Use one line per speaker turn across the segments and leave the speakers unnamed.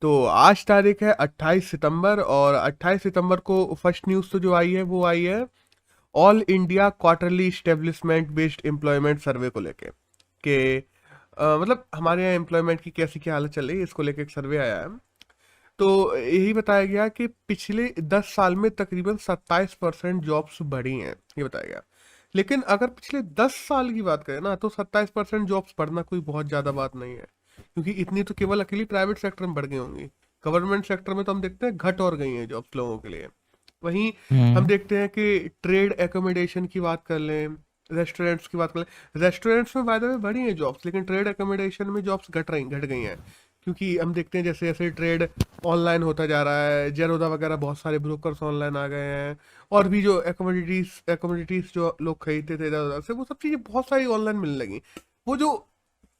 तो आज तारीख है 28 सितंबर, और 28 सितंबर को फर्स्ट न्यूज़ तो जो आई है वो आई है all India quarterly establishment based employment survey को लेके कि मतलब हमारे यहाँ एम्प्लॉयमेंट की कैसी क्या हालत चल रही है, इसको लेके एक सर्वे आया है। तो यही बताया गया कि पिछले 10 साल में तकरीबन 27% जॉब्स बढ़ी हैं, ये बताया गया। लेकिन अगर पिछले 10 साल की बात करें ना, तो 27% जॉब्स बढ़ना कोई बहुत ज़्यादा बात नहीं है, क्योंकि इतनी तो केवल अकेली प्राइवेट सेक्टर में बढ़ गई होंगी। गवर्नमेंट सेक्टर में तो हम देखते हैं घट और गई हैं जॉब्स लोगों के लिए। वहीं हम
हम्म।
देखते हैं कि ट्रेड एकोमोडेशन की बात कर लें, रेस्टोरेंट्स की बात कर लें, रेस्टोरेंट्स में वायदा में बढ़ी हैं जॉब्स, लेकिन ट्रेड एकोमोडेशन में जॉब्स घट गई हैं। क्योंकि हम देखते हैं जैसे जैसे ट्रेड ऑनलाइन होता जा रहा है, जेरोदा वगैरह बहुत सारे ब्रोकर्स ऑनलाइन आ गए हैं, और भी जो एकोमोडिटीज जो लोग खरीदते थे इधर उधर से, वो सब चीज़ें बहुत सारी ऑनलाइन मिलने लगी। वो जो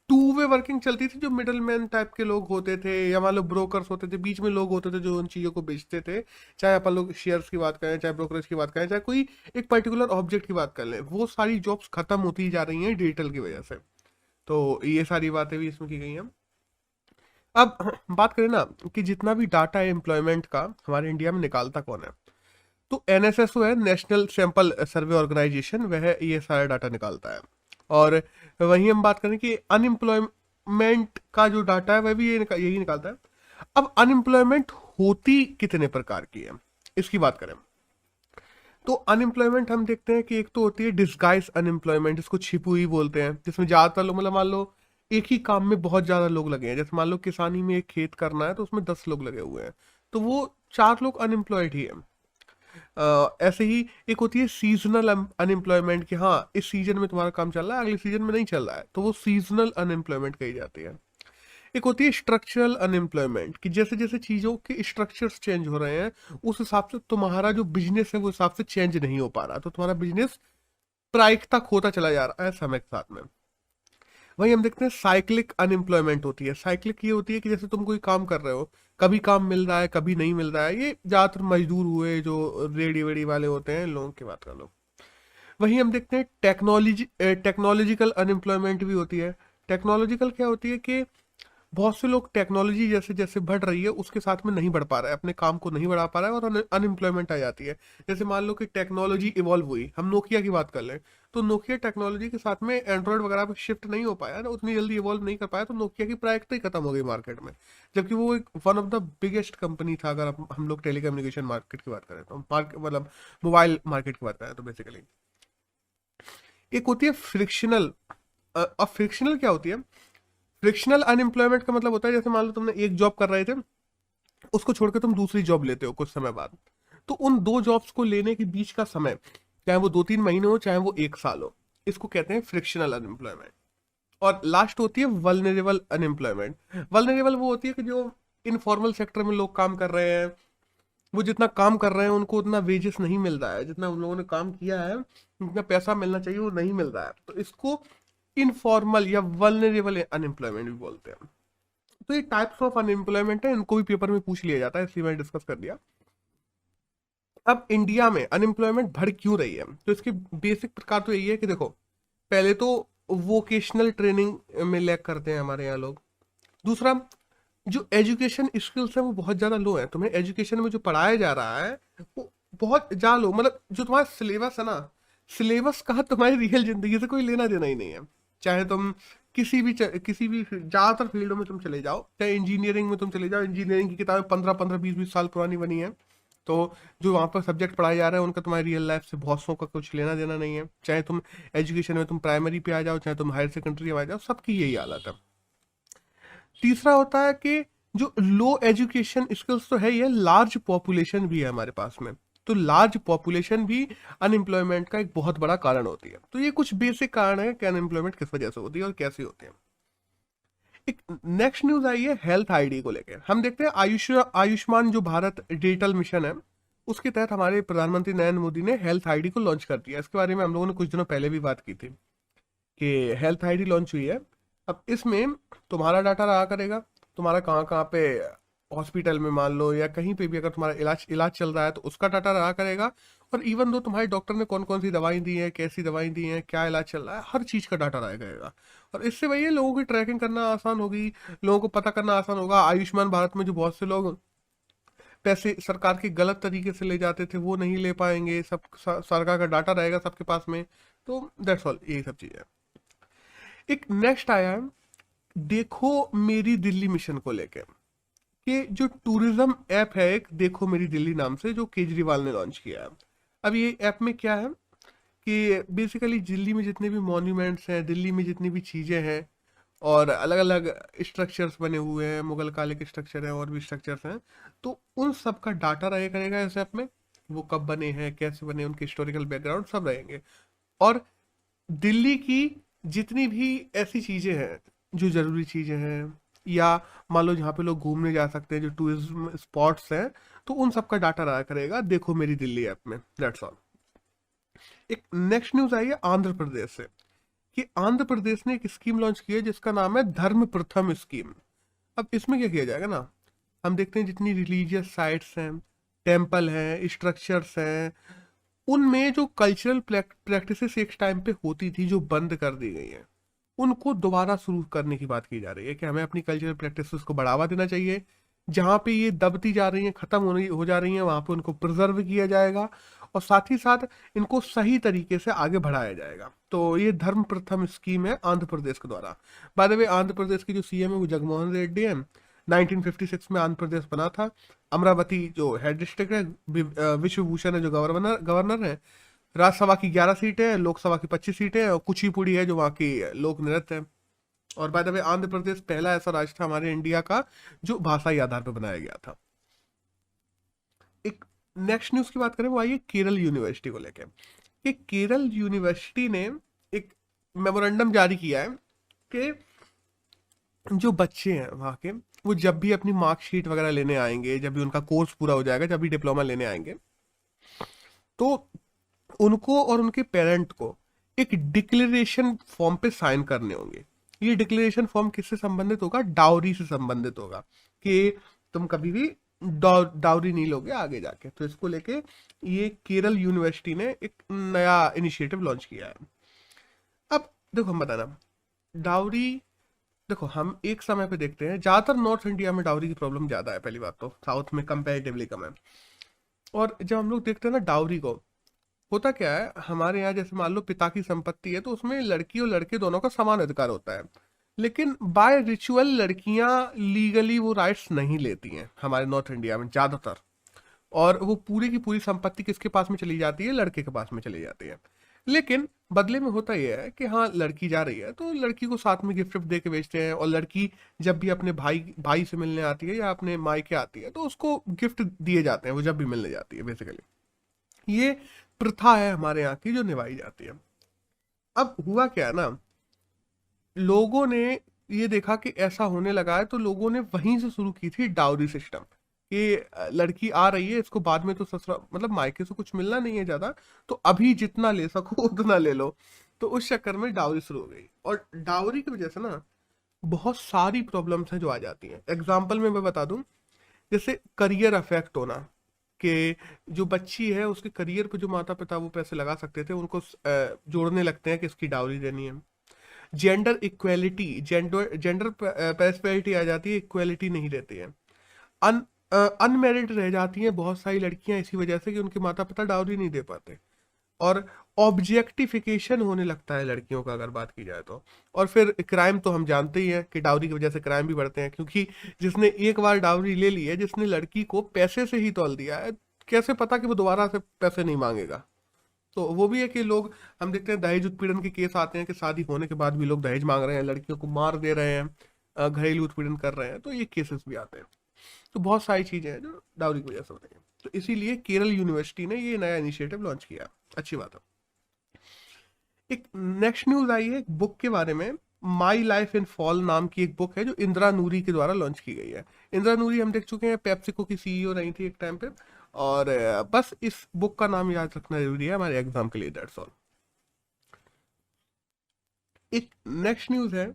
टू वे वर्किंग चलती थी, जो मिडल मैन टाइप के लोग होते थे या मान लो ब्रोकर्स होते थे, बीच में लोग होते थे जो उन चीज़ों को बेचते थे, चाहे अपन लोग शेयर्स की बात करें, चाहे ब्रोकरेज की बात करें, चाहे कोई एक पर्टिकुलर ऑब्जेक्ट की बात कर लें, वो सारी जॉब्स खत्म होती जा रही हैं डिजिटल की वजह से। तो ये सारी बातें भी इसमें की गई हैं। अब बात करें ना कि जितना भी डाटा है एम्प्लॉयमेंट का, हमारे इंडिया में निकालता कौन है? तो एनएसएसओ है, नेशनल सैंपल सर्वे ऑर्गेनाइजेशन, वह ये सारा डाटा निकालता है। और वहीं हम बात करें कि अनएम्प्लॉयमेंट का जो डाटा है वह भी यही निकालता है। अब अनएम्प्लॉयमेंट होती कितने प्रकार की है, इसकी बात करें तो अनएम्प्लॉयमेंट हम देखते हैं कि एक तो होती है डिस्गाइज अनएम्प्लॉयमेंट, जिसको छिपी हुई बोलते हैं, जिसमें ज्यादातर लोग, मतलब मान लो एक ही काम में बहुत ज्यादा लोग लगे हैं, जैसे मान लो किसानी में एक खेत करना है तो उसमें 10 लोग लगे हुए हैं, तो वो 4 लोग अनएम्प्लॉयड ही है। ऐसे ही एक होती है सीजनल अनएम्प्लॉयमेंट, कि हाँ इस सीजन में तुम्हारा काम चल रहा है, अगले सीजन में नहीं चल रहा है, तो वो सीजनल अनएम्प्लॉयमेंट कही जाती है। एक होती है स्ट्रक्चरल अनएम्प्लॉयमेंट, कि जैसे जैसे चीजों के स्ट्रक्चर्स चेंज हो रहे हैं, उस हिसाब से तुम्हारा जो बिजनेस है वो हिसाब से चेंज नहीं हो पा रहा, तो तुम्हारा बिजनेस प्रायिकता खोता चला जा रहा है समय के साथ में। वहीं हम देखते हैं साइक्लिक अनएम्प्लॉयमेंट होती है। साइक्लिक ये होती है कि जैसे तुम कोई काम कर रहे हो, कभी काम मिल रहा है कभी नहीं मिल रहा है, ये ज्यादातर मजदूर हुए जो रेडी वेडी वाले होते हैं, इन लोगों की बात कर लो। वहीं हम देखते हैं टेक्नोलॉजिकल अनएम्प्लॉयमेंट भी होती है। टेक्नोलॉजिकल क्या होती है कि बहुत से लोग टेक्नोलॉजी जैसे जैसे बढ़ रही है उसके साथ में नहीं बढ़ पा रहा है, अपने काम को नहीं बढ़ा पा रहा है, और अनएम्प्लॉयमेंट आ जाती है। जैसे मान लो कि टेक्नोलॉजी इवॉल्व हुई, हम नोकिया की बात कर लें, तो नोकिया टेक्नोलॉजी के साथ में एंड्रॉयड वगैरह पे शिफ्ट नहीं हो पाया ना, उतनी जल्दी इवॉल्व नहीं कर पाया, तो नोकिया की प्रायिकता ही खत्म हो गई मार्केट में। जबकि वो एक one of the biggest company था, अगर हम लोग टेलीकम्युनिकेशन मार्केट की बात करें तो, मार्केट मतलब मोबाइल मार्केट की बात करें तो बेसिकली। एक होती है फ्रिक्शनल। अब फ्रिक्शनल क्या होती है? फ्रिक्शनल अनएम्प्लॉयमेंट का मतलब होता है, जैसे मान लो तुमने एक जॉब कर रहे थे, उसको छोड़ के तुम दूसरी जॉब लेते हो कुछ समय बाद, तो उन दो जॉब्स को लेने के बीच का समय, चाहे वो 2-3 महीने हो चाहे वो 1 साल हो, इसको कहते हैं फ्रिक्शनल अनएम्प्लॉयमेंट। और लास्ट होती है वल्नरेबल अनएम्प्लॉयमेंट। वल्नरेबल वो होती है कि जो इनफॉर्मल सेक्टर में लोग काम कर रहे हैं, वो जितना काम कर रहे हैं उनको उतना वेजेस नहीं मिल रहा है, जितना उन लोगों ने काम किया है जितना पैसा मिलना चाहिए वो नहीं मिल रहा है, तो इसको इनफॉर्मल या वल्नरेबल अनएम्प्लॉयमेंट भी बोलते हैं। तो ये टाइप्स ऑफ अनएम्प्लॉयमेंट है, इनको भी पेपर में पूछ लिया जाता है, इसलिए मैंने डिस्कस कर दिया। अब इंडिया में अनएम्प्लॉयमेंट बढ़ क्यों रही है, तो इसके बेसिक प्रकार तो यही है कि देखो, पहले तो वोकेशनल ट्रेनिंग में लैग करते हैं हमारे यहाँ लोग। दूसरा, जो एजुकेशन स्किल्स है वो बहुत ज़्यादा लो है, तुम्हें एजुकेशन में जो पढ़ाया जा रहा है वो बहुत ज़्यादा लो, मतलब जो तुम्हारा सिलेबस है ना, सिलेबस का तुम्हारी रियल जिंदगी से कोई लेना देना ही नहीं है। चाहे तुम किसी भी ज़्यादातर फील्डों में तुम चले जाओ, चाहे इंजीनियरिंग में तुम चले जाओ, इंजीनियरिंग की किताबें 15-15 20-20 साल पुरानी बनी है, तो जो वहाँ पर सब्जेक्ट पढ़ाए जा रहे हैं उनका तुम्हारी रियल लाइफ से बहुत सौ का कुछ लेना देना नहीं है। चाहे तुम एजुकेशन में तुम प्राइमरी पे आ जाओ, चाहे तुम हायर सेकेंडरी में आ जाओ, सबकी यही हालत है। तीसरा होता है कि जो लो एजुकेशन स्किल्स तो है ही है, लार्ज पॉपुलेशन भी है हमारे पास में, तो लार्ज पॉपुलेशन भी अनएम्प्लॉयमेंट का एक बहुत बड़ा कारण होती है। तो ये कुछ बेसिक कारण है कि अनएम्प्लॉयमेंट किस वजह से होती है और कैसे होती है। एक नेक्स्ट न्यूज आई है हेल्थ आईडी को लेकर। हम देखते हैं आयुष्मान जो भारत डिजिटल मिशन है, उसके तहत हमारे प्रधानमंत्री नरेंद्र मोदी ने हेल्थ आईडी को लॉन्च कर दिया। इसके बारे में हम लोगों ने कुछ दिनों पहले भी बात की थी कि हेल्थ आईडी लॉन्च हुई है। अब इसमें तुम्हारा डाटा रहा करेगा, तुम्हारा कहाँ कहाँ पे हॉस्पिटल में मान लो या कहीं पे भी अगर तुम्हारा इलाज इलाज चल रहा है तो उसका डाटा रहा करेगा। और इवन दो तुम्हारे डॉक्टर ने कौन कौन सी दवाई दी है, कैसी दवाई दी है, क्या इलाज चल रहा है, हर चीज़ का डाटा रहा करेगा। और इससे वही है, लोगों की ट्रैकिंग करना आसान होगी, लोगों को पता करना आसान होगा। आयुष्मान भारत में जो बहुत से लोग पैसे सरकार के गलत तरीके से ले जाते थे वो नहीं ले पाएंगे, सब सरकार का डाटा रहेगा सबके पास में। तो दैट्स ऑल, यही सब चीज़ें। एक नेक्स्ट आया है देखो मेरी दिल्ली मिशन को लेके, कि जो टूरिज्म ऐप है एक देखो मेरी दिल्ली नाम से, जो केजरीवाल ने लॉन्च किया है। अब ये ऐप में क्या है कि बेसिकली दिल्ली में जितने भी मॉन्यूमेंट्स हैं, दिल्ली में जितनी भी चीज़ें हैं, और अलग अलग स्ट्रक्चर्स बने हुए हैं, मुगल काले के स्ट्रक्चर हैं और भी स्ट्रक्चर्स हैं, तो उन सब का डाटा रहे करेगा इस ऐप में। वो कब बने हैं, कैसे बने, उनके हिस्टोरिकल बैकग्राउंड सब रहेंगे। और दिल्ली की जितनी भी ऐसी चीज़ें हैं जो ज़रूरी चीज़ें हैं, या मान लो जहाँ पे लोग घूमने जा सकते हैं, जो टूरिज्म स्पॉट्स हैं, तो उन सब का डाटा रहा करेगा देखो मेरी दिल्ली ऐप में। That's all. एक नेक्स्ट न्यूज़ आई है आंध्र प्रदेश से, कि आंध्र प्रदेश ने एक स्कीम लॉन्च की है जिसका नाम है धर्म प्रथम स्कीम। अब इसमें क्या किया जाएगा ना, हम देखते हैं जितनी रिलीजियस साइट्स हैं, टेम्पल हैं, स्ट्रक्चर्स हैं, उनमें जो कल्चरल प्रैक्टिसेस एक टाइम पे होती थी जो बंद कर दी गई हैं, उनको दोबारा शुरू करने की बात की जा रही है, कि हमें अपनी कल्चरल प्रैक्टिसेस को बढ़ावा देना चाहिए। जहाँ पे ये दबती जा रही हैं, खत्म हो जा रही हैं, वहाँ पे उनको प्रिजर्व किया जाएगा, और साथ ही साथ इनको सही तरीके से आगे बढ़ाया जाएगा। तो ये धर्म प्रथम स्कीम है आंध्र प्रदेश के द्वारा। By the way Andhra Pradesh की जो सीएम है वो जगनमोहन रेड्डी है। 1956 में आंध्र प्रदेश बना था। अमरावती जो हेड डिस्ट्रिक्ट है, विश्व भूषण है जो गवर्नर गवर्नर है। राज्यसभा की 11 सीटें हैं, लोकसभा की 25 सीटें हैं, और कुचिपुड़ी है जो वहाँ की लोक नृत्य है। और by the way Andhra Pradesh पहला ऐसा राज्य था हमारे इंडिया का जो भाषाई आधार पर बनाया गया था। एक नेक्स्ट न्यूज की बात करें वो आई है केरल यूनिवर्सिटी को लेकर, कि केरल यूनिवर्सिटी ने एक मेमोरेंडम जारी किया है कि जो बच्चे हैं वहाँ के, वो जब भी अपनी मार्कशीट वगैरह लेने आएंगे, जब भी उनका कोर्स पूरा हो जाएगा, जब भी डिप्लोमा लेने आएंगे, तो उनको और उनके पेरेंट को एक डिक्लेरेशन फॉर्म पे साइन करने होंगे। ये डिक्लेरेशन फॉर्म किससे संबंधित होगा? डाउरी से संबंधित होगा, कि तुम कभी भी डाउरी नहीं लोगे आगे जाके। तो इसको लेके ये केरल यूनिवर्सिटी ने एक नया इनिशिएटिव लॉन्च किया है। अब देखो हम बताना, डाउरी, देखो हम एक समय पे देखते हैं ज्यादातर नॉर्थ इंडिया में डाउरी की प्रॉब्लम ज्यादा है, पहली बात तो साउथ में कंपैरेटिवली कम है। और जब हम लोग देखते हैं ना डाउरी को, होता क्या है हमारे यहाँ, जैसे मान लो पिता की संपत्ति है तो उसमें लड़की और लड़के दोनों का समान अधिकार होता है, लेकिन बाय रिचुअल लड़कियां लीगली वो राइट्स नहीं लेती हैं हमारे नॉर्थ इंडिया में ज्यादातर। और वो पूरी की पूरी संपत्ति किसके पास में चली जाती है? लड़के के पास में चली जाती है। लेकिन बदले में होता यह है कि हाँ लड़की जा रही है तो लड़की को साथ में गिफ्ट दे के बेचते हैं, और लड़की जब भी अपने भाई भाई से मिलने आती है या अपने मायके आती है तो उसको गिफ्ट दिए जाते हैं, वो जब भी मिलने जाती है बेसिकली। ये प्रथा है हमारे यहाँ की जो निभाई जाती है। अब हुआ क्या है ना, लोगों ने ये देखा कि ऐसा होने लगा है, तो लोगों ने वहीं से शुरू की थी डाउरी सिस्टम, कि लड़की आ रही है, इसको बाद में तो ससुरा मतलब मायके से कुछ मिलना नहीं है ज्यादा, तो अभी जितना ले सको उतना ले लो। तो उस चक्कर में डाउरी शुरू हो गई, और डाउरी की वजह से ना बहुत सारी प्रॉब्लम्स हैं जो आ जाती हैं। एग्जाम्पल में मैं बता दूं, जैसे करियर अफेक्ट होना, कि जो बच्ची है उसके करियर पे जो माता पिता वो पैसे लगा सकते थे उनको जोड़ने लगते हैं कि इसकी डाउरी देनी है। Gender equality, gender gender parity आ जाती है, इक्वेलिटी नहीं रहती है। अन अनमेरिड रह जाती हैं बहुत सारी लड़कियां इसी वजह से कि उनके माता पिता डाउरी नहीं दे पाते। और ऑब्जेक्टिफिकेशन होने लगता है लड़कियों का अगर बात की जाए तो। और फिर क्राइम तो हम जानते ही हैं कि डाउरी की वजह से क्राइम भी बढ़ते हैं, क्योंकि जिसने एक बार डाउरी ले ली है, जिसने लड़की को पैसे से ही तौल दिया है, कैसे पता कि वो दोबारा से पैसे नहीं मांगेगा। तो वो भी है कि लोग, हम देखते हैं दहेज उत्पीड़न के केस आते हैं कि शादी होने के बाद भी लोग दहेज मांग रहे हैं, लड़कियों को मार दे रहे हैं, घरेलू उत्पीड़न कर रहे हैं, तो ये केसेस भी आते हैं। तो बहुत सारी चीजें हैं जो डाउरी की वजह से होती हैं। तो इसीलिए केरल यूनिवर्सिटी ने ये नया इनिशिएटिव लॉन्च किया, अच्छी बात है। एक नेक्स्ट न्यूज आई है एक बुक के बारे में, माई लाइफ इन फॉल नाम की एक बुक है जो इंदिरा नूरी के द्वारा लॉन्च की गई है। इंदिरा नूरी हम देख चुके हैं, पेप्सिको की सीईओ रही थी एक टाइम पे। और बस इस बुक का नाम याद रखना जरूरी है हमारे एग्जाम के लिए, दैट्स ऑल। एक नेक्स्ट न्यूज है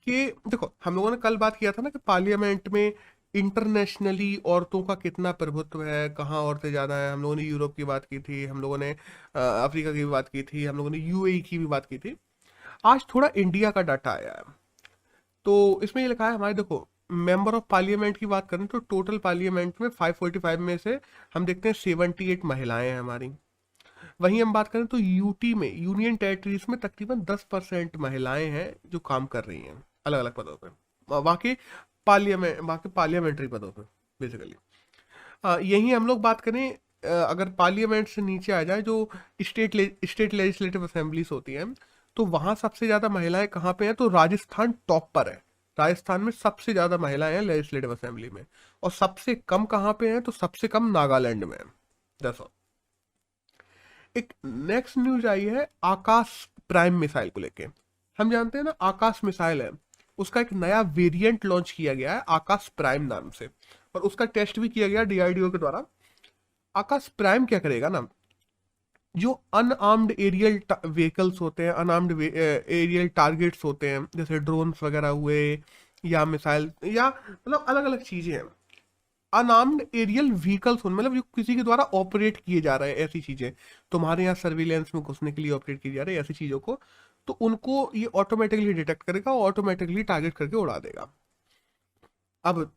कि देखो हम लोगों ने कल बात किया था ना कि पार्लियामेंट में इंटरनेशनली औरतों का कितना प्रभुत्व है, कहाँ औरतें ज़्यादा हैं। हम लोगों ने यूरोप की बात की थी, हम लोगों ने अफ्रीका की भी बात की थी, हम लोगों ने यूएई की भी बात की थी। आज थोड़ा इंडिया का डाटा आया है, तो इसमें ये लिखा है हमारे, देखो मेंबर ऑफ पार्लियामेंट की बात करें तो टोटल पार्लियामेंट में 545 में से हम देखते हैं 78 महिलाएं हैं हमारी। वहीं हम बात करें तो यूटी में, यूनियन टेरिटरीज में तकरीबन 10% महिलाएं हैं जो काम कर रही हैं अलग अलग पदों पे, बाकी पार्लियामेंट्री पदों पे बेसिकली। यही हम लोग बात करें, अगर पार्लियामेंट से नीचे आ जाए जो स्टेट लेजिस्लेटिव असेंबलीज होती हैं, तो वहां सबसे ज्यादा महिलाएं कहाँ पे हैं, तो राजस्थान टॉप पर है। राजस्थान में सबसे ज्यादा महिलाएं हैं लेजिस्लेटिव असेंबली में। और सबसे कम कहाँ पे हैं, तो सबसे कम नागालैंड में है। दरअसल एक नेक्स्ट न्यूज आई है आकाश प्राइम मिसाइल को लेके। हम जानते हैं ना आकाश मिसाइल है, उसका एक नया वेरिएंट लॉन्च किया गया है आकाश प्राइम नाम से, और उसका टेस्ट भी किया गया डीआरडीओ के द्वारा। आकाश प्राइम क्या करेगा ना, जो अनआर्म्ड एरियल व्हीकल्स होते हैं, अनआर्म्ड एरियल टारगेट्स होते हैं, जैसे ड्रोन्स वगैरह हुए या मिसाइल या मतलब अलग अलग चीजें हैं, अनआर्म्ड एरियल व्हीकल्स मतलब जो किसी के द्वारा ऑपरेट किए जा रहे हैं, ऐसी चीजें तुम्हारे यहाँ सर्विलेंस में घुसने के लिए ऑपरेट की जा रही है ऐसी चीजों को, तो उनको ये ऑटोमेटिकली डिटेक्ट करेगा और ऑटोमेटिकली टारगेट करके उड़ा देगा। अब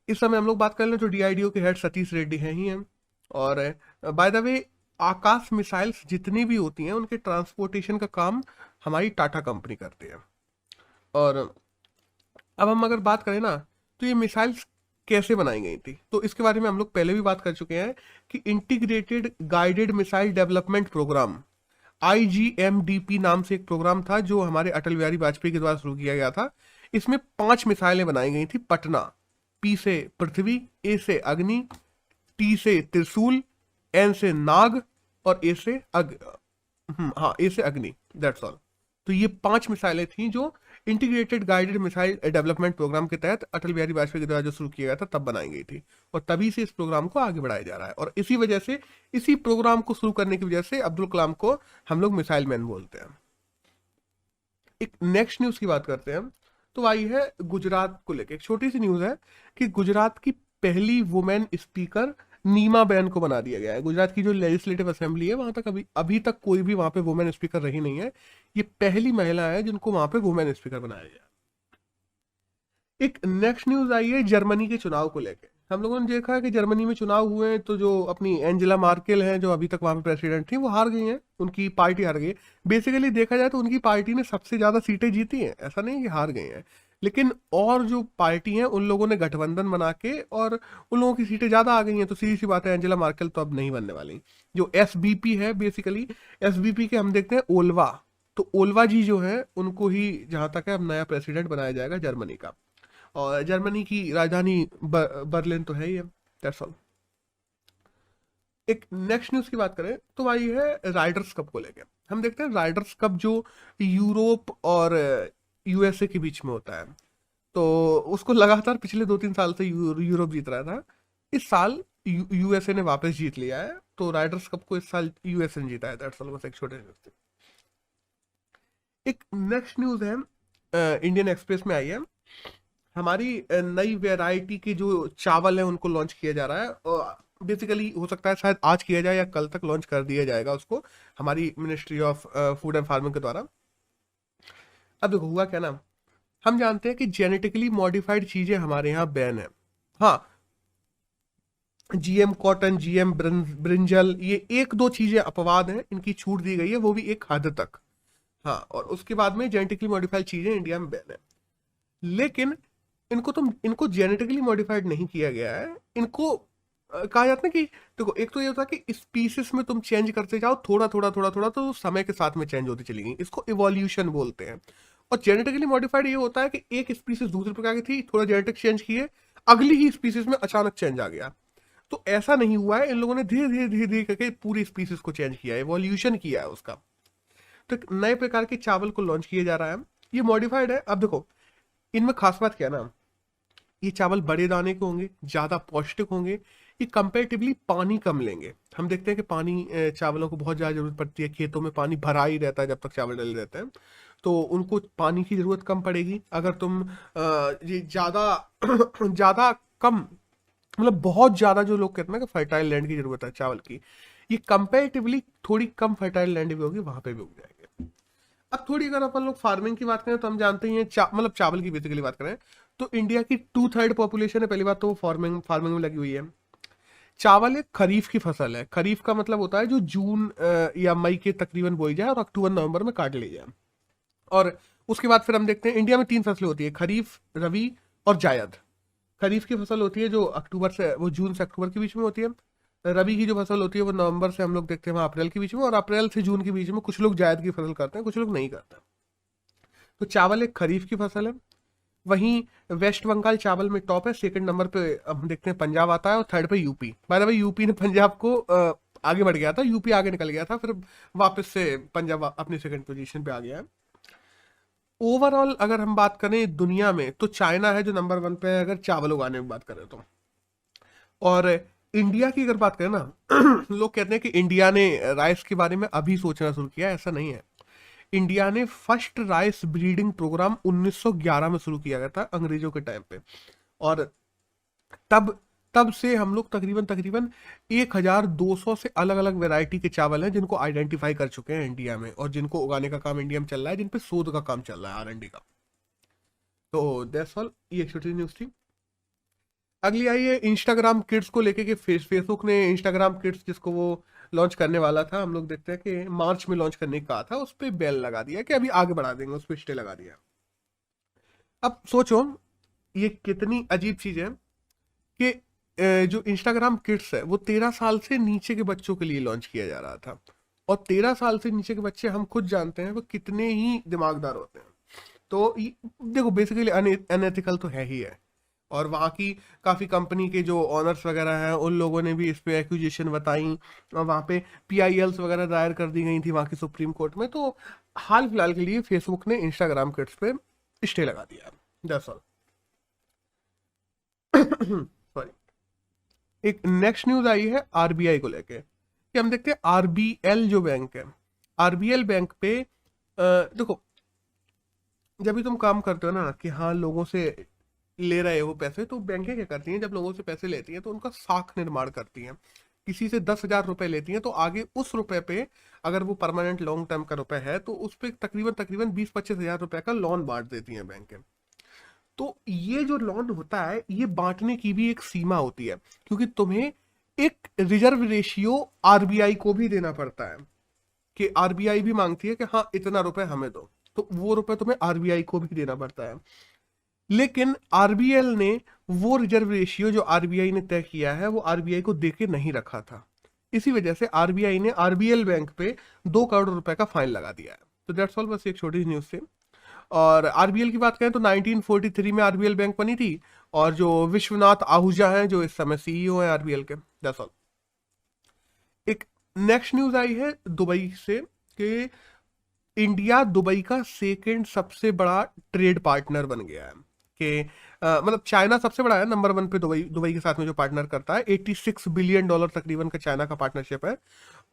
इस समय हम लोग बात कर लें तो डीआईडीओ के हेड सतीश रेड्डी हैं ही हैं। और by the way Akash missiles जितनी भी होती हैं उनके ट्रांसपोर्टेशन का काम हमारी टाटा कंपनी करती है। और अब हम अगर बात करें ना, तो ये मिसाइल्स कैसे बनाई गई थी, तो इसके बारे में हम लोग पहले भी बात कर चुके हैं कि integrated guided missile development programme IGMDP नाम से एक प्रोग्राम था जो हमारे अटल बिहारी वाजपेयी के द्वारा शुरू किया गया था। इसमें 5 मिसाइलें बनाई गई थी। पटना, P से पृथ्वी, A से अग्नि, T से त्रिशूल, N से नाग और A से A से अग्नि, दैट्स ऑल। तो ये 5 मिसाइलें थी जो integrated guided missile development programme के तहत अटल बिहारी वाजपेयी के द्वारा जो शुरू किया गया था तब बनाई गई थी, और तभी से इस प्रोग्राम को आगे बढ़ाया जा रहा है। और इसी वजह से, इसी प्रोग्राम को शुरू करने की वजह से अब्दुल कलाम को हम लोग मिसाइल मैन बोलते हैं। एक नेक्स्ट न्यूज की बात करते हैं, तो आई है गुजरात को लेकर। एक छोटी सी न्यूज है कि गुजरात की पहली वुमेन स्पीकर नीमा बेन को बना दिया गया है। गुजरात की जो लेजिस्लेटिव असेंबली है वहां तक अभी तक कोई भी वहां पे वुमेन स्पीकर रही नहीं है। ये पहली महिला है जिनको वहां पे वुमेन स्पीकर बनाया गया। एक नेक्स्ट न्यूज आई है जर्मनी के चुनाव को लेकर। हम लोगों ने देखा है कि जर्मनी में चुनाव हुए हैं, तो जो अपनी एंजेला मार्केल हैं जो अभी तक वहां पे प्रेसिडेंट थी, वो हार गई हैं, उनकी पार्टी हार गई है। बेसिकली देखा जाए तो उनकी पार्टी ने सबसे ज्यादा सीटें जीती हैं, ऐसा नहीं है कि हार गई हैं। लेकिन और जो पार्टी हैं उन लोगों ने गठबंधन बना के और उन लोगों की सीटें ज्यादा आ गई हैं, तो सीधी सी बात है एंजेला मार्केल तो अब नहीं बनने वाली। जो SBP है, बेसिकली SBP के हम देखते हैं ओल्वा, तो ओल्वा जी जो है उनको ही जहां तक है अब नया प्रेसिडेंट बनाया जाएगा जर्मनी का। और जर्मनी की राजधानी बर्लिन तो है ही है। That's all. एक नेक्स्ट न्यूज की बात करें तो आई है राइडर्स कप को लेकर। हम देखते हैं राइडर्स कप जो यूरोप और USA के बीच में होता है, तो उसको लगातार पिछले 2-3 साल से यूरोप जीत रहा था। इस साल USA ने वापस जीत लिया है, तो राइडर्स कप को इस साल USA ने जीता है। That's all. बस एक छोटे न्यूज थी। एक नेक्स्ट न्यूज है इंडियन एक्सप्रेस में आई है, हमारी नई वैरायटी के जो चावल है उनको लॉन्च किया जा रहा है। और बेसिकली हो सकता है शायद आज किया जाए या कल तक लॉन्च कर दिया जाएगा उसको, हमारी ministry of food and farming के द्वारा। अब देखो हुआ क्या ना, हम जानते हैं कि जेनेटिकली मॉडिफाइड चीजें हमारे यहाँ बैन है। हाँ, GM कॉटन, GM ब्रिंजल, ये 1-2 चीजें अपवाद हैं, इनकी छूट दी गई है, वो भी एक हद तक। हाँ, और उसके बाद में जेनेटिकली मॉडिफाइड चीजें इंडिया में बैन है। लेकिन इनको जेनेटिकली मॉडिफाइड नहीं किया गया है। इनको कहा जाता है कि देखो, एक तो ये होता है कि स्पीसीज में तुम चेंज करते जाओ थोड़ा थोड़ा थोड़ा थोड़ा, तो समय के साथ में चेंज होती चली गई, इसको इवोल्यूशन बोलते हैं। और जेनेटिकली मॉडिफाइड ये होता है कि एक स्पीसीज दूसरे प्रकार की थी, थोड़ा जेनेटिक चेंज किए, अगली ही स्पीसीज में अचानक चेंज आ गया। तो ऐसा नहीं हुआ है, इन लोगों ने धीरे धीरे धीरे धीरे करके पूरी स्पीसीज को चेंज किया है, इवोल्यूशन किया है उसका। तो एक नए प्रकार के चावल को लॉन्च किया जा रहा है, ये मॉडिफाइड है। अब देखो इनमें खास बात क्या ना, ये चावल बड़े दाने के होंगे, ज्यादा पौष्टिक होंगे, ये कंपेरेटिवली पानी कम लेंगे। हम देखते हैं कि पानी चावलों को बहुत ज्यादा जरूरत पड़ती है, खेतों में पानी भरा ही रहता है जब तक चावल डले रहते हैं। तो उनको पानी की ज़रूरत कम पड़ेगी। अगर तुम ये ज़्यादा ज़्यादा कम, मतलब बहुत ज़्यादा, जो लोग कहते हैं ना कि फर्टाइल लैंड की ज़रूरत है चावल की, ये कंपेरेटिवली थोड़ी कम फर्टाइल लैंड भी होगी, वहाँ पे भी उग जाएंगे। अब थोड़ी अगर अपन लोग फार्मिंग की बात करें तो हम जानते ही हैं, मतलब चावल की बेसिकली बात करें तो इंडिया की 2/3 पॉपुलेशन है, पहली बात तो वो फार्मिंग फार्मिंग में लगी हुई है। चावल एक खरीफ की फसल है। खरीफ का मतलब होता है जो जून या मई के तकरीबन बोई जाए और अक्टूबर नवंबर में काट ली जाए। और उसके बाद फिर हम देखते हैं इंडिया में 3 फसलें होती है, खरीफ, रबी और जायद। खरीफ की फसल होती है जो अक्टूबर से, वो जून से अक्टूबर के बीच में होती है। रबी की जो फसल होती है वो नवंबर से हम लोग देखते हैं वहाँ अप्रैल के बीच में, और अप्रैल से जून के बीच में कुछ लोग जायद की फसल करते हैं, कुछ लोग नहीं करते। तो चावल एक खरीफ की फसल है। वहीं वेस्ट बंगाल चावल में टॉप है, सेकंड नंबर पे हम देखते हैं पंजाब आता है, और थर्ड पे UP. By the way UP ने पंजाब को आगे बढ़ गया था, यूपी आगे निकल गया था, फिर वापस से पंजाब अपनी सेकंड पोजीशन पे आ गया है। ओवरऑल अगर हम बात करें दुनिया में तो चाइना है जो नंबर 1 पे है, अगर चावल उगाने में बात करें तो। और इंडिया की अगर बात करें ना लोग कहते हैं कि इंडिया ने राइस के बारे में अभी सोचना शुरू किया, ऐसा नहीं है। इंडिया ने फर्स्ट राइस ब्रीडिंग प्रोग्राम 1911 में शुरू किया गया था, अंग्रेजों के टाइम पे। और तब तब से हम लोग तकरीबन तकरीबन 1200 से अलग अलग वैरायटी के चावल हैं जिनको आइडेंटिफाई कर चुके हैं इंडिया में, और जिनको उगाने का काम इंडिया में चल रहा है, जिन पे शोध का काम चल रहा है, R&D का। तो दैट्स ऑल, ये एक छोटी न्यूज थी। अगली आई है इंस्टाग्राम किड्स को लेके कि फेसबुक ने इंस्टाग्राम किड्स जिसको वो लॉन्च करने वाला था, हम लोग देखते हैं कि मार्च में लॉन्च करने का था, उस पर बेल लगा दिया कि अभी आगे बढ़ा देंगे, उस पर स्टे लगा दिया। अब सोचो ये कितनी अजीब चीज है कि जो इंस्टाग्राम किड्स है वो 13 साल से नीचे के बच्चों के लिए लॉन्च किया जा रहा था। और 13 साल से नीचे के बच्चे हम खुद जानते हैं वो कितने ही दिमागदार होते हैं। तो देखो बेसिकली अनएथिकल तो है ही है। और वहाँ की काफ़ी कंपनी के जो ऑनर्स वगैरह हैं उन लोगों ने भी इस पे एक्यूजेशन बताई, और वहाँ पे PILs वगैरह दायर कर दी गई थी वहाँ की सुप्रीम कोर्ट में। तो हाल फिलहाल के लिए फेसबुक ने इंस्टाग्राम किड्स पे स्टे लगा दिया। That's all. सॉरी। एक नेक्स्ट न्यूज आई है RBI को लेके, कि हम देखते हैं RBL जो बैंक है, RBL बैंक पे देखो, जब भी तुम काम करते हो ना कि हाँ लोगों से ले रहे हो पैसे, तो बैंकें क्या करती हैं, जब लोगों से पैसे लेती हैं तो उनका साख निर्माण करती हैं। किसी से 10,000 रुपए लेती हैं तो आगे उस रुपए पे, अगर वो परमानेंट लॉन्ग टर्म का रुपए है तो उस पे तकरीबन तकरीबन 20-25 हजार रुपए का लोन बांट देती हैं बैंकें। तो ये जो लोन होता है ये बांटने की भी एक सीमा होती है, क्योंकि तुम्हें एक रिजर्व रेशियो RBI को भी देना पड़ता है, कि RBI भी मांगती है कि हाँ इतना रुपए हमें दो, तो वो रुपए तुम्हें RBI को भी देना पड़ता है। लेकिन RBL ने वो रिजर्व रेशियो जो RBI ने तय किया है वो RBI को देके नहीं रखा था। इसी वजह से RBI ने RBL बैंक पे 2 करोड़ रुपए का फाइन लगा दिया है। तो दैट्स ऑल, बस एक छोटी न्यूज थी। और RBL की बात करें तो 1943 में RBL बैंक बनी थी, और जो विश्वनाथ आहूजा हैं जो इस समय CEO हैं RBL के। That's all. एक नेक्स्ट न्यूज आई है दुबई से, कि इंडिया दुबई का सेकंड सबसे बड़ा ट्रेड पार्टनर बन गया है। कि मतलब चाइना सबसे बड़ा है, नंबर 1 पे दुबई दुबई के साथ में जो पार्टनर करता है, $86 बिलियन तकरीबन का चाइना का पार्टनरशिप है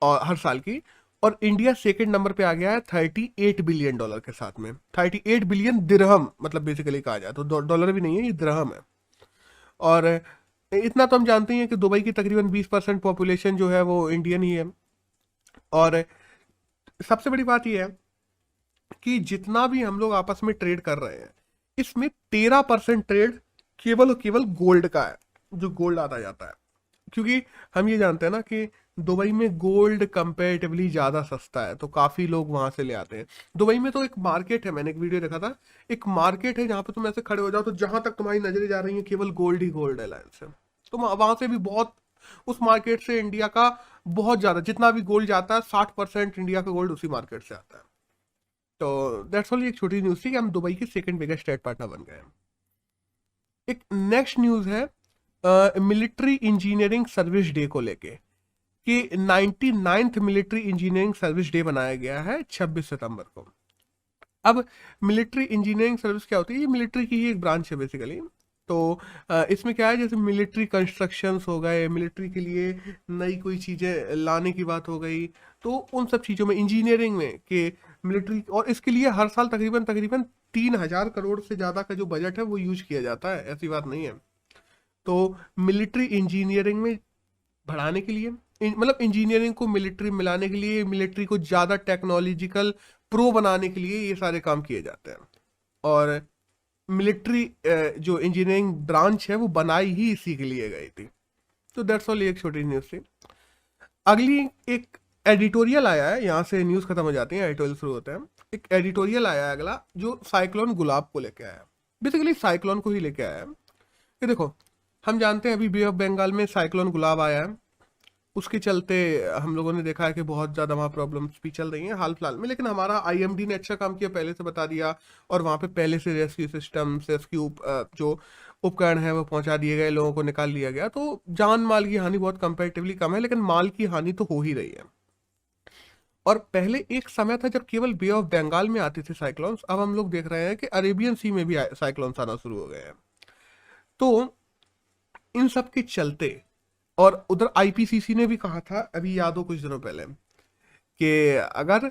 और हर साल की। और इंडिया सेकंड नंबर पे आ गया है $38 बिलियन के साथ में। 38 बिलियन दिरहम, मतलब बेसिकली कहा जाए तो डॉलर भी नहीं है, ये दिरहम है। और इतना तो हम जानते ही हैं कि दुबई की तकरीबन 20% पॉपुलेशन जो है वो इंडियन ही है। और सबसे बड़ी बात यह है कि जितना भी हम लोग आपस में ट्रेड कर रहे हैं, इसमें 13% ट्रेड केवल और केवल गोल्ड का है, जो गोल्ड आता जाता है। क्योंकि हम ये जानते हैं ना कि दुबई में गोल्ड कंपेरेटिवली ज़्यादा सस्ता है, तो काफ़ी लोग वहाँ से ले आते हैं। दुबई में तो एक मार्केट है, मैंने एक वीडियो देखा था, एक मार्केट है जहाँ पे तुम ऐसे खड़े हो जाओ तो जहाँ तक तुम्हारी नजरें जा रही हैं केवल गोल्ड ही गोल्ड है लाइन से। तो वहाँ से भी बहुत, उस मार्केट से इंडिया का बहुत ज़्यादा, जितना भी गोल्ड जाता है 60% इंडिया का गोल्ड उसी मार्केट से आता है। तो दैट्स ऑल, एक छोटी न्यूज़ थी कि हम दुबई के सेकंड बिगेस्ट ट्रेड पार्टनर बन गए हैं। एक नेक्स्ट न्यूज़ है मिलिट्री इंजीनियरिंग सर्विस डे को लेके, कि 99th military engineering service day बनाया गया है 26 सितंबर को। अब मिलिट्री इंजीनियरिंग सर्विस क्या होती है, ये मिलिट्री की ही एक ब्रांच है बेसिकली। तो इसमें क्या है, जैसे मिलिट्री कंस्ट्रक्शंस हो गए, मिलिट्री के लिए नई कोई चीज़ें लाने की बात हो गई, तो उन सब चीज़ों में इंजीनियरिंग में कि मिलिट्री, और इसके लिए हर साल तकरीबन तकरीबन 3,000 करोड़ से ज़्यादा का जो बजट है वो यूज किया जाता है, ऐसी बात नहीं है। तो मिलिट्री इंजीनियरिंग में बढ़ाने के लिए, मतलब इंजीनियरिंग को मिलिट्री मिलाने के लिए, मिलिट्री को ज़्यादा टेक्नोलॉजिकल प्रो बनाने के लिए ये सारे काम किए जाते हैं। और मिलिट्री जो इंजीनियरिंग ब्रांच है वो बनाई ही इसी के लिए गई थी। तो दैट्स ऑल, एक छोटी न्यूज़ थी। अगली एक एडिटोरियल आया है, यहाँ से न्यूज़ खत्म हो जाती है, एडिटोरियल शुरू होता है। एक एडिटोरियल आया है अगला, जो साइक्लोन गुलाब को लेके आया है। बेसिकली साइक्लोन को ही लेके आया है कि देखो, हम जानते हैं अभी बे ऑफ बंगाल में साइक्लोन गुलाब आया है, उसके चलते हम लोगों ने देखा है कि बहुत ज़्यादा वहाँ प्रॉब्लम्स भी चल रही हैं हाल फिलहाल में। लेकिन हमारा आईएमडी ने अच्छा काम किया, पहले से बता दिया, और वहाँ पे पहले से रेस्क्यू सिस्टम, रेस्क्यू जो उपकरण है वो पहुंचा दिए गए, लोगों को निकाल लिया गया। तो जान माल की हानि बहुत कंपैरेटिवली कम है, लेकिन माल की हानि तो हो ही रही है। और पहले एक समय था जब केवल बे ऑफ बंगाल में आते थे साइक्लोन्स, अब हम लोग देख रहे हैं कि अरेबियन सी में भी साइक्लोन्स आना शुरू हो गए हैं। तो इन सब के चलते, और उधर आईपीसीसी ने भी कहा था, अभी याद हो कुछ दिनों पहले, कि अगर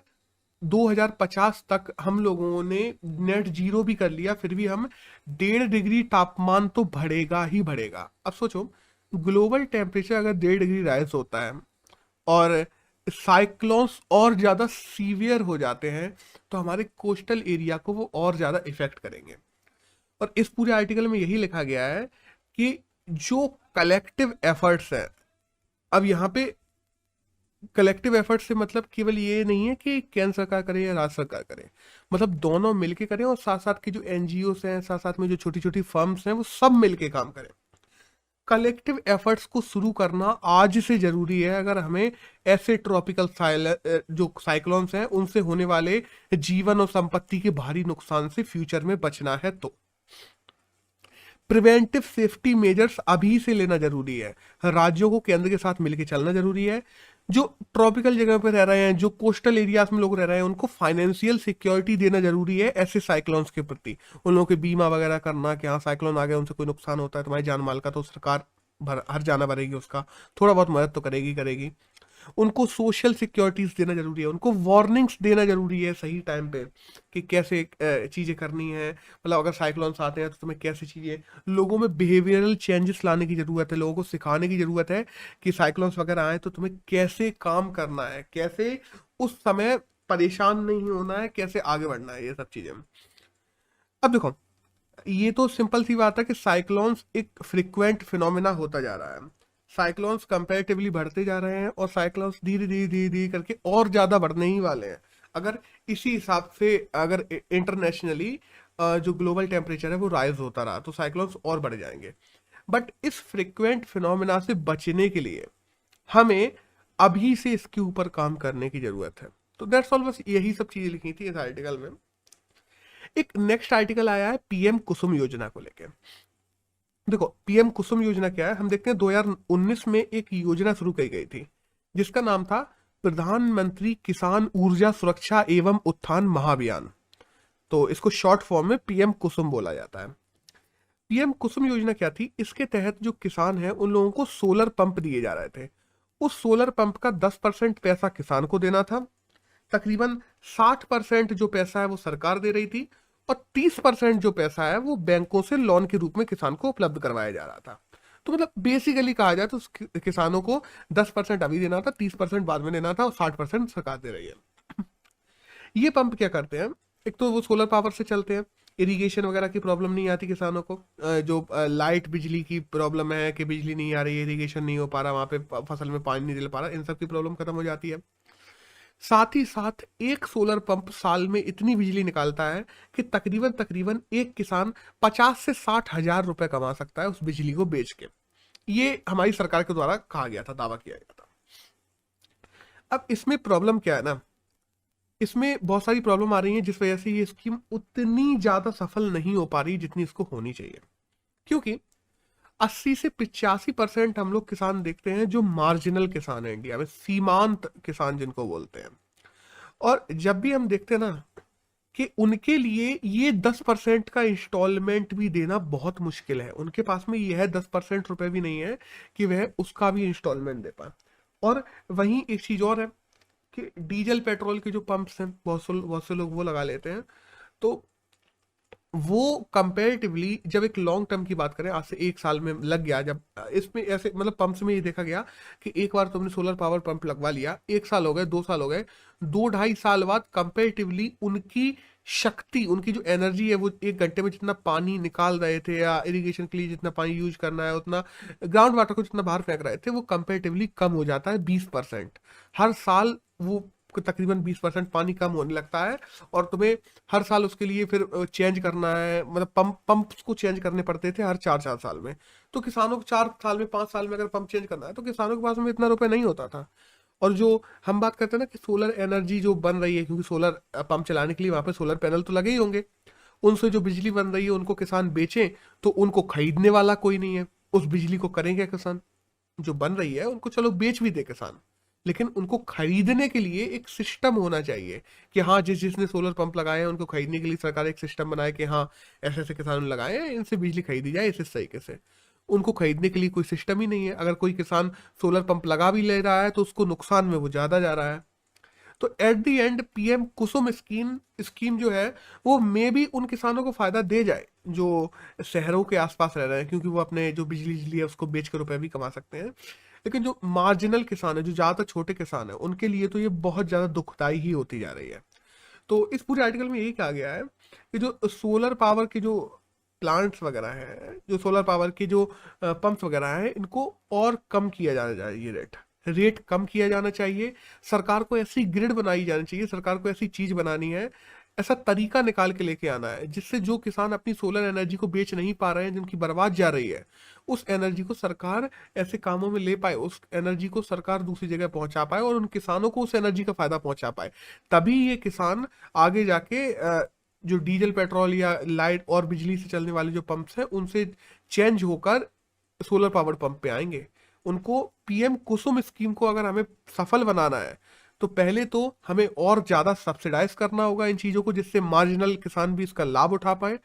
2050 तक हम लोगों ने नेट जीरो भी कर लिया, फिर भी हम 1.5 डिग्री तापमान तो बढ़ेगा ही बढ़ेगा। अब सोचो, ग्लोबल टेम्परेचर अगर 1.5 डिग्री राइज होता है और साइक्लोन्स और ज़्यादा सीवियर हो जाते हैं, तो हमारे कोस्टल एरिया को वो और ज़्यादा इफेक्ट करेंगे। और इस पूरे आर्टिकल में यही लिखा गया है कि जो कलेक्टिव एफर्ट्स हैं, अब यहाँ पे कलेक्टिव एफर्ट से मतलब केवल ये नहीं है कि केंद्र सरकार करे या राज्य सरकार करे, मतलब दोनों मिलके करें, और साथ साथ के जो एनजीओस हैं, साथ साथ में जो छोटी छोटी फर्म्स हैं, वो सब मिलके काम करें। कलेक्टिव एफर्ट्स को शुरू करना आज से जरूरी है, अगर हमें ऐसे ट्रॉपिकल जो साइक्लोन्स हैं उनसे होने वाले जीवन और संपत्ति के भारी नुकसान से फ्यूचर में बचना है। तो प्रिवेंटिव सेफ्टी मेजर्स अभी से लेना जरूरी है, राज्यों को केंद्र के साथ मिलकर चलना जरूरी है। जो ट्रॉपिकल जगह पर रह रहे हैं, जो कोस्टल एरियाज में लोग रह रहे हैं, उनको फाइनेंशियल सिक्योरिटी देना जरूरी है ऐसे साइक्लोन्स के प्रति। उन लोगों के बीमा वगैरह करना कि हाँ साइक्लोन आ गया, उनसे कोई नुकसान होता है तुम्हारी जान माल का, तो सरकार हर जाना भरेगी, उसका थोड़ा बहुत मदद तो करेगी। उनको सोशल सिक्योरिटीज देना जरूरी है, उनको वार्निंग्स देना जरूरी है सही टाइम पे कि कैसे चीज़ें करनी है, मतलब अगर साइक्लोन्स आते हैं तो तुम्हें कैसे चीज़ें, लोगों में बिहेवियरल चेंजेस लाने की ज़रूरत है, लोगों को सिखाने की ज़रूरत है कि साइक्लोन्स वगैरह आए तो तुम्हें कैसे काम करना है, कैसे उस समय परेशान नहीं होना है, कैसे आगे बढ़ना है, ये सब चीज़ें। अब देखो, ये तो सिंपल सी बात है कि साइक्लोन्स एक फ्रिक्वेंट फिनोमेना होता जा रहा है, साइक्लोन्स कंपैरेटिवली बढ़ते जा रहे हैं, और साइक्लोन्स धीरे धीरे धीरे धीरे करके और ज़्यादा बढ़ने ही वाले हैं। अगर इसी हिसाब से अगर इंटरनेशनली जो ग्लोबल टेम्परेचर है वो राइज होता रहा तो साइक्लोन्स और बढ़ जाएंगे। बट इस फ्रिक्वेंट फिनोमेना से बचने के लिए हमें अभी से इसके ऊपर काम करने की ज़रूरत है। तो दैट्स ऑल, बस यही सब चीज़ें लिखी थी इस आर्टिकल में। एक नेक्स्ट आर्टिकल आया है पीएम कुसुम योजना को लेकर। देखो, पीएम कुसुम योजना क्या है, हम देखते हैं 2019 में एक योजना शुरू की गई थी जिसका नाम था प्रधानमंत्री किसान ऊर्जा सुरक्षा एवं उत्थान महाअभियान। तो इसको शॉर्ट फॉर्म में पीएम कुसुम बोला जाता है। पीएम कुसुम योजना क्या थी, इसके तहत जो किसान हैं उन लोगों को सोलर पंप दिए जा रहे थे। उस सोलर पंप का 10% पैसा किसान को देना था, तकरीबन 60% जो पैसा है वो सरकार दे रही थी, और 30% जो पैसा है वो बैंकों से लोन के रूप में किसान को उपलब्ध करवाया जा रहा था। तो मतलब बेसिकली कहा जाए तो किसानों को 10% अभी देना था, 30% बाद में देना था, और 60% सरकार दे रही है। ये पंप क्या करते हैं, एक तो वो सोलर पावर से चलते हैं, इरिगेशन वगैरह की प्रॉब्लम नहीं आती किसानों को। जो लाइट बिजली की प्रॉब्लम है कि बिजली नहीं आ रही है, इरिगेशन नहीं हो पा रहा, वहाँ पे फसल में पानी नहीं दे पा रहा, इन सब की प्रॉब्लम खत्म हो जाती है। साथ ही साथ एक सोलर पंप साल में इतनी बिजली निकालता है कि तकरीबन तकरीबन एक किसान 50 से 60 हजार रुपए कमा सकता है उस बिजली को बेच के। ये हमारी सरकार के द्वारा कहा गया था, दावा किया गया था। अब इसमें प्रॉब्लम क्या है ना, इसमें बहुत सारी प्रॉब्लम आ रही है जिस वजह से ये स्कीम उतनी ज्यादा सफल नहीं हो पा रही जितनी इसको होनी चाहिए। क्योंकि 80 से 85% हम लोग किसान देखते हैं जो मार्जिनल किसान है इंडिया में, सीमांत किसान जिनको बोलते हैं। और जब भी हम देखते हैं ना कि उनके लिए ये 10% का इंस्टॉलमेंट भी देना बहुत मुश्किल है, उनके पास में यह 10% रुपए भी नहीं है कि वह उसका भी इंस्टॉलमेंट दे पाए। और वहीं एक चीज और है कि डीजल पेट्रोल के जो पंप्स हैं, बहुत से लोग वो लगा लेते हैं। तो वो कंपेरेटिवली जब एक लॉन्ग टर्म की बात करें, आज से 1 साल में लग गया, जब इसमें ऐसे मतलब पंप्स में ये देखा गया कि एक बार तुमने सोलर पावर पंप लगवा लिया, 1 साल हो गए, 2 साल हो गए, 2-2.5 साल बाद कंपेरेटिवली उनकी शक्ति, उनकी जो एनर्जी है, वो 1 घंटे में जितना पानी निकाल रहे थे या इरिगेशन के लिए जितना पानी यूज करना है, उतना ग्राउंड वाटर को जितना बाहर फेंक रहे थे, वो कंपेरेटिवली कम हो जाता है 20%। हर साल वो तकरीबन 20% पानी कम होने लगता है, और तुम्हें हर साल उसके लिए फिर चेंज करना है, मतलब पंप्स को चेंज करने पड़ते थे हर 4-4 साल में। तो किसानों को 4 साल में, 5 साल में अगर पंप चेंज करना है तो किसानों के पास में इतना रुपए नहीं होता था। और जो हम बात करते हैं ना कि सोलर एनर्जी जो बन रही है, क्योंकि सोलर पंप चलाने के लिए वहां पे सोलर पैनल तो लगे ही होंगे, उनसे जो बिजली बन रही है उनको किसान बेचें, तो उनको खरीदने वाला कोई नहीं है। उस बिजली को करेंगे किसान, जो बन रही है उनको चलो बेच भी दे किसान, लेकिन उनको खरीदने के लिए एक सिस्टम होना चाहिए कि हाँ, जिसने सोलर पंप लगाए हैं उनको खरीदने के लिए सरकार एक सिस्टम बनाए कि हाँ, ऐसे ऐसे किसानों ने लगाए हैं, इनसे बिजली खरीदी जाए इस तरीके से। उनको खरीदने के लिए कोई सिस्टम ही नहीं है। अगर कोई किसान सोलर पंप लगा भी ले रहा है तो उसको नुकसान में वो ज्यादा जा रहा है। तो at the end PM Kusum scheme scheme जो है, वो मे भी उन किसानों को फायदा दे जाए जो शहरों के आसपास रह रहे हैं, क्योंकि वो अपने जो बिजली है उसको बेच कर रुपए भी कमा सकते हैं। लेकिन जो मार्जिनल किसान है, जो ज्यादातर छोटे किसान है, उनके लिए तो ये बहुत ज्यादा दुखदाई ही होती जा रही है। तो इस पूरे आर्टिकल में यही कहा गया है कि जो सोलर पावर के जो प्लांट्स वगैरह हैं, जो सोलर पावर के जो पंप्स वगैरह हैं, इनको और कम किया जाना चाहिए, रेट कम किया जाना चाहिए। सरकार को ऐसी ग्रिड बनाई जानी चाहिए, सरकार को ऐसी चीज बनानी है, ऐसा तरीका निकाल के लेके आना है जिससे जो किसान अपनी सोलर एनर्जी को बेच नहीं पा रहे हैं, जिनकी बर्बाद जा रही है, उस एनर्जी को सरकार ऐसे कामों में ले पाए, उस एनर्जी को सरकार दूसरी जगह पहुंचा पाए और उन किसानों को उस एनर्जी का फायदा पहुंचा पाए। तभी ये किसान आगे जाके जो डीजल पेट्रोल या लाइट और बिजली से चलने वाले जो पंप्स हैं उनसे चेंज होकर सोलर पावर पंप पे आएंगे। उनको पीएम कुसुम स्कीम को अगर हमें सफल बनाना है तो पहले तो हमें और ज्यादा सब्सिडाइज करना होगा इन चीजों को, जिससे मार्जिनल किसान भी इसका लाभ उठा पाए।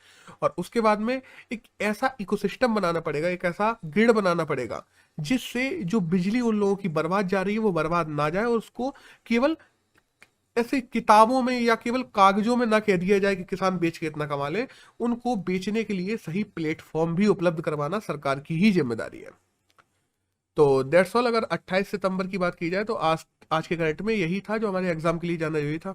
और उसके बाद में एक ऐसा इकोसिस्टम बनाना पड़ेगा, एक ऐसा ग्रिड बनाना पड़ेगा जिससे जो बिजली उन लोगों की बर्बाद जा रही है वो बर्बाद ना जाए, और उसको केवल ऐसे किताबों में या केवल कागजों में ना कह दिया जाए कि किसान बेच के इतना कमा ले। उनको बेचने के लिए सही प्लेटफॉर्म भी उपलब्ध करवाना सरकार की ही जिम्मेदारी है। तो दैट्स ऑल। अगर 28 सितंबर की बात की जाए तो आज आज के करंट में यही था जो हमारे एग्जाम के लिए जानना जरूरी था।